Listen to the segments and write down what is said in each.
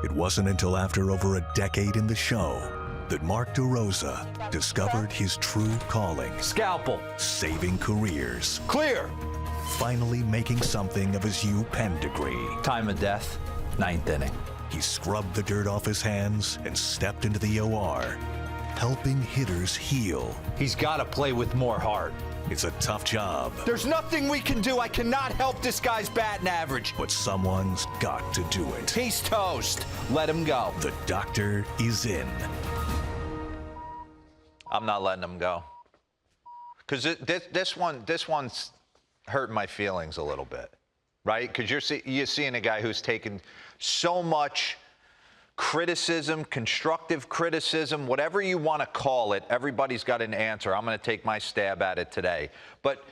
It wasn't until after over a decade in the show that Mark DeRosa discovered his true calling. Scalpel. Saving careers. Clear. Finally making something of his UPenn degree. Time of death, 9th inning. He scrubbed the dirt off his hands and stepped into the OR, helping hitters heal. He's got to play with more heart. It's a tough job. There's nothing we can do. I cannot help this guy's batting average. But someone's got to do it. He's toast. Let him go. The doctor is in. I'm not letting him go. Because this one's hurting my feelings a little bit, right? Because you're seeing a guy who's taken so much criticism, constructive criticism, whatever you want to call it. Everybody's got an answer. I'm going to take my stab at it today. But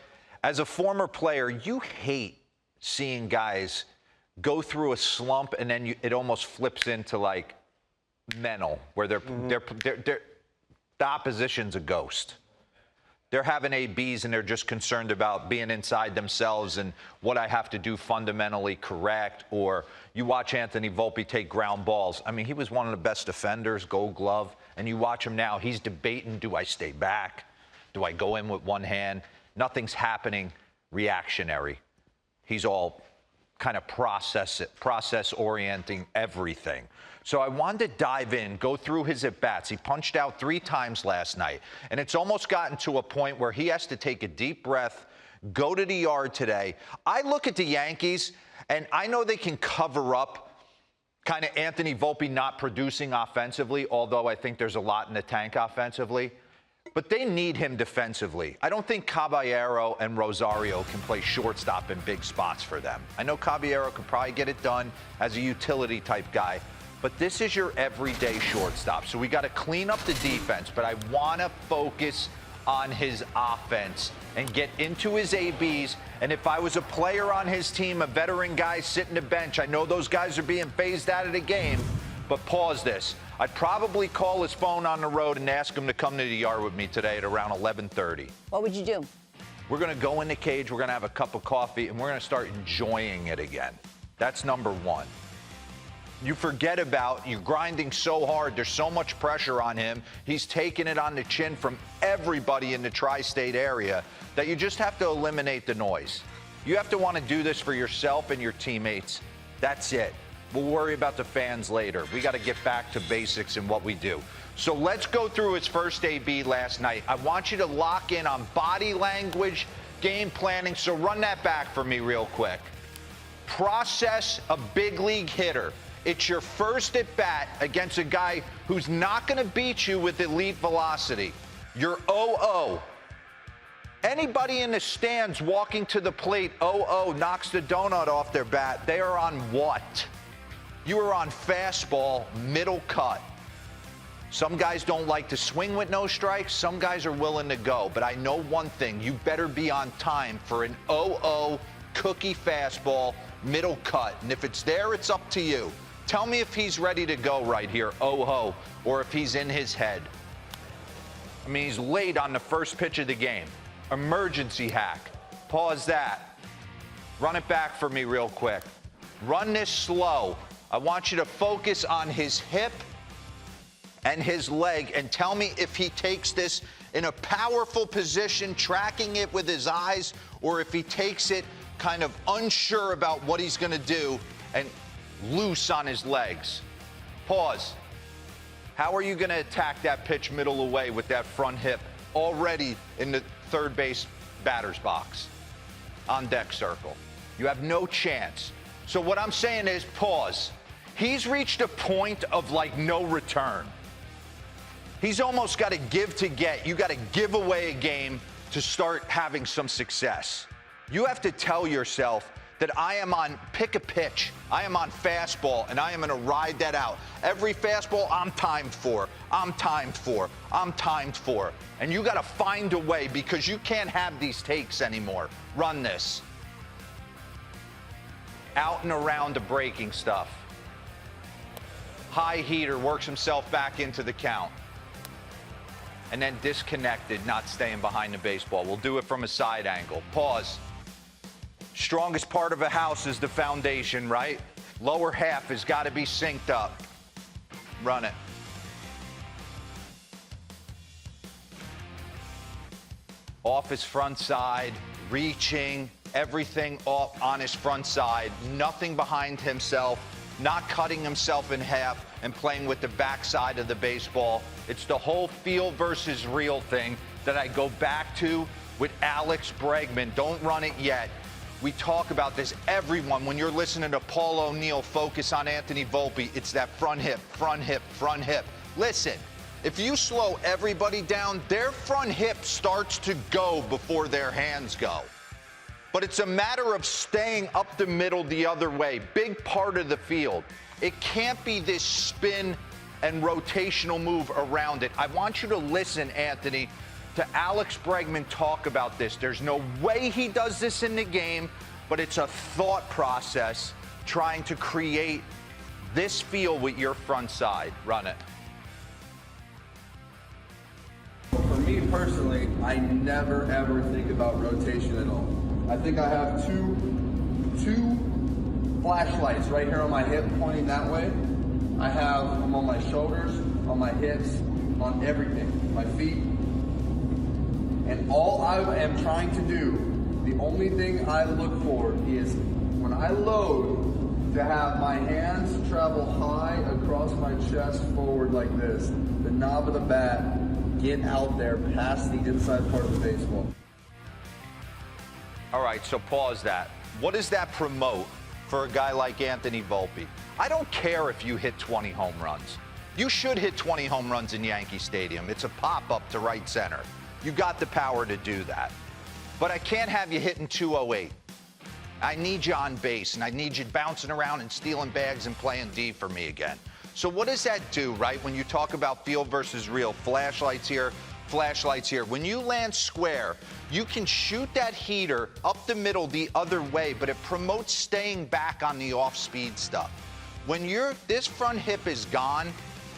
as a former player, you hate seeing guys go through a slump and then it almost flips into like mental, where the opposition's a ghost. They're having ABs and they're just concerned about being inside themselves and what I have to do fundamentally correct. Or you watch Anthony Volpe take ground balls. I mean, he was one of the best defenders, Gold Glove. And you watch him now, he's debating, do I stay back? Do I go in with one hand? Nothing's happening reactionary. He's all kind of process orienting everything. So I wanted to dive in, go through his at-bats. He punched out 3 times last night, and it's almost gotten to a point where he has to take a deep breath, go to the yard today. I look at the Yankees, and I know they can cover up kind of Anthony Volpe not producing offensively, although I think there's a lot in the tank offensively. But they need him defensively. I don't think Caballero and Rosario can play shortstop in big spots for them. I know Caballero could probably get it done as a utility type guy, but this is your everyday shortstop. So we got to clean up the defense, but I want to focus on his offense and get into his ABs. And if I was a player on his team, a veteran guy sitting the bench, I know those guys are being phased out of the game, but pause this. I'd probably call his phone on the road and ask him to come to the yard with me today at around 11:30. What would you do? We're going to go in the cage, we're going to have a cup of coffee, and we're going to start enjoying it again. That's number one. You forget about, you're grinding so hard, there's so much pressure on him, he's taking it on the chin from everybody in the tri-state area, that you just have to eliminate the noise. You have to want to do this for yourself and your teammates. That's it. We'll worry about the fans later. We got to get back to basics in what we do. So let's go through his first AB last night. I want you to lock in on body language, game planning, so run that back for me real quick. Process a big league hitter. It's your first at bat against a guy who's not going to beat you with elite velocity. You're 0-0. Anybody in the stands walking to the plate 0-0 knocks the donut off their bat. They are on what? You are on fastball, middle cut. Some guys don't like to swing with no strikes. Some guys are willing to go. But I know one thing. You better be on time for an 0-0 cookie fastball, middle cut. And if it's there, it's up to you. Tell me if he's ready to go right here, 0-0, or if he's in his head. I mean, he's late on the first pitch of the game. Emergency hack. Pause that. Run it back for me real quick. Run this slow. I want you to focus on his hip and his leg and tell me if he takes this in a powerful position, tracking it with his eyes, or if he takes it kind of unsure about what he's going to do and loose on his legs. Pause. How are you going to attack that pitch middle away with that front hip already in the third base batter's box on deck circle? You have no chance. So what I'm saying is pause. He's reached a point of like no return. He's almost got to give to get. You got to give away a game to start having some success. You have to tell yourself that I am on, pick a pitch, I am on fastball, and I am going to ride that out. Every fastball, I'm timed for, I'm timed for, I'm timed for. And you got to find a way because you can't have these takes anymore. Run this. Out and around the breaking stuff. High heater, works himself back into the count. And then disconnected, not staying behind the baseball. We'll do it from a side angle. Pause. Strongest part of a house is the foundation, right? Lower half has got to be synced up. Run it. Off his front side, reaching, everything off on his front side, nothing behind himself, not cutting himself in half and playing with the backside of the baseball. It's the whole feel versus real thing that I go back to with Alex Bregman. Don't run it yet. We talk about this, everyone. When you're listening to Paul O'Neill focus on Anthony Volpe, it's that front hip, front hip, front hip. Listen, if you slow everybody down, their front hip starts to go before their hands go. But it's a matter of staying up the middle the other way, big part of the field. It can't be this spin and rotational move around it. I want you to listen, Anthony, to Alex Bregman talk about this. There's no way he does this in the game, but it's a thought process trying to create this feel with your front side. Run it. For me personally, I never ever think about rotation at all. I think I have two flashlights right here on my hip pointing that way. I have them on my shoulders, on my hips, on everything, my feet. And all I am trying to do, the only thing I look for is when I load to have my hands travel high across my chest forward like this, the knob of the bat, get out there past the inside part of the baseball. All right, so pause that. What does that promote for a guy like Anthony Volpe? I don't care if you hit 20 home runs. You should hit 20 home runs in Yankee Stadium. It's a pop-up to right center. You got the power to do that. But I can't have you hitting 208. I need you on base, and I need you bouncing around and stealing bags and playing D for me again. So what does that do, right, when you talk about field versus real? Flashlights here, flashlights here. When you land square, you can shoot that heater up the middle the other way, but it promotes staying back on the off-speed stuff. When this front hip is gone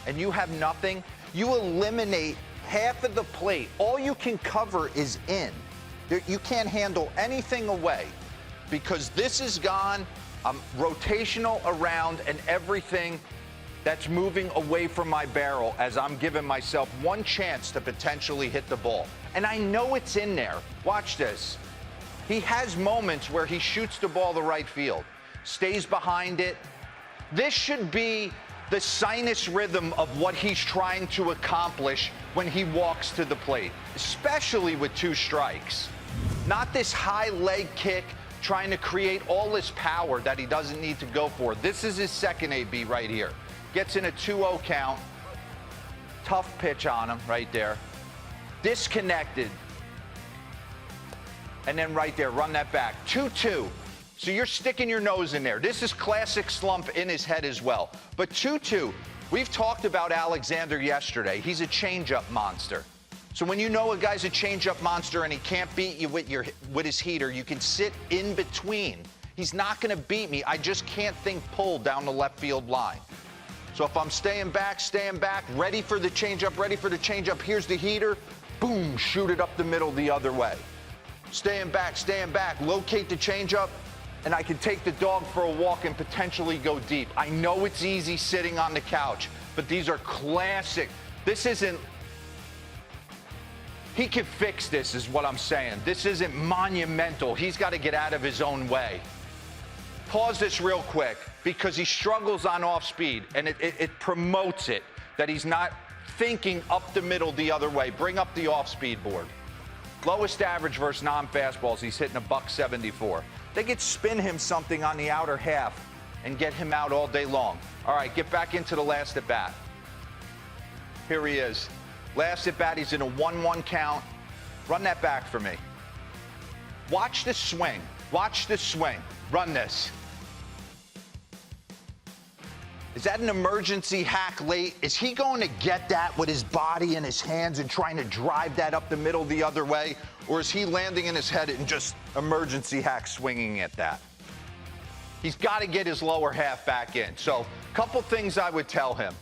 and you have nothing, you eliminate half of the plate. All you can cover is in. You can't handle anything away because this is gone. I'm rotational around and everything that's moving away from my barrel as I'm giving myself one chance to potentially hit the ball. And I know it's in there. Watch this. He has moments where he shoots the ball to right field, stays behind it. This should be the sinus rhythm of what he's trying to accomplish when he walks to the plate, especially with 2 strikes. Not this high leg kick trying to create all this power that he doesn't need to go for. This is his second AB right here. Gets in a 2-0 count. Tough pitch on him right there. Disconnected. And then right there, run that back. 2-2. So you're sticking your nose in there. This is classic slump in his head as well. But 2-2, we've talked about Alexander yesterday. He's a changeup monster. So when you know a guy's a changeup monster and he can't beat you with his heater, you can sit in between. He's not going to beat me. I just can't think pull down the left field line. So if I'm staying back, ready for the changeup, here's the heater, boom, shoot it up the middle the other way. Staying back, locate the changeup, and I can take the dog for a walk and potentially go deep. I know it's easy sitting on the couch, but these are classic. This isn't, he can fix this is what I'm saying. This isn't monumental. He's got to get out of his own way. Pause this real quick because he struggles on off speed, and it promotes it, that he's not thinking up the middle the other way. Bring up the off speed board. Lowest average versus non-fastballs, he's hitting $174. They could spin him something on the outer half and get him out all day long. All right, get back into the last at bat. Here he is. Last at bat, he's in a 1-1 count. Run that back for me. Watch the swing. Watch the swing. Run this. Is that an emergency hack late? Is he going to get that with his body and his hands and trying to drive that up the middle the other way? Or is he landing in his head and just emergency hack swinging at that? He's got to get his lower half back in. So a couple things I would tell him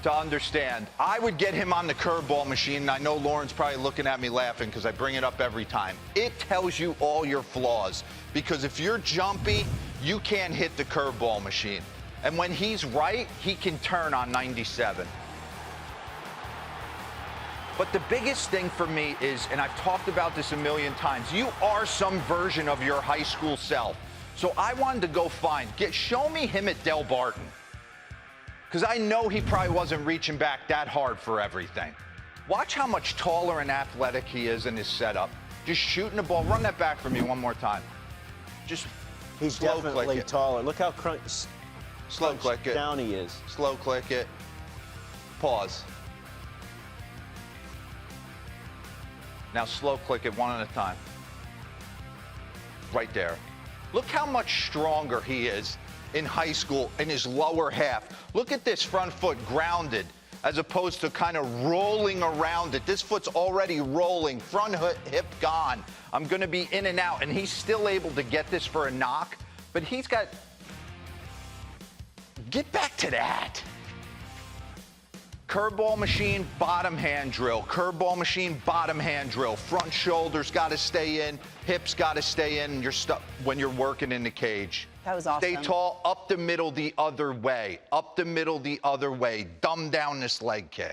to understand. I would get him on the curveball machine. And I know Lauren's probably looking at me laughing because I bring it up every time. It tells you all your flaws. Because if you're jumpy, you can't hit the curveball machine. And when he's right, he can turn on 97. But the biggest thing for me is, and I've talked about this a million times, you are some version of your high school self. So I wanted to go show me him at Del Barton. Because I know he probably wasn't reaching back that hard for everything. Watch how much taller and athletic he is in his setup. Just shooting the ball. Run that back for me one more time. Just He's slow definitely click it. taller. Look how Slow click it. down he is. Slow click it. Pause. Now slow click it one at a time. Right there. Look how much stronger he is in high school in his lower half. Look at this front foot grounded as opposed to kind of rolling around it. This foot's already rolling, front hip gone. I'm going to be in and out, and he's still able to get this for a knock, but he's got... Get back to that. Curveball machine, bottom hand drill. Curveball machine, bottom hand drill. Front shoulders got to stay in. Hips got to stay in when you're working in the cage. That was awesome. Stay tall, up the middle the other way. Up the middle the other way. Dumb down this leg kick.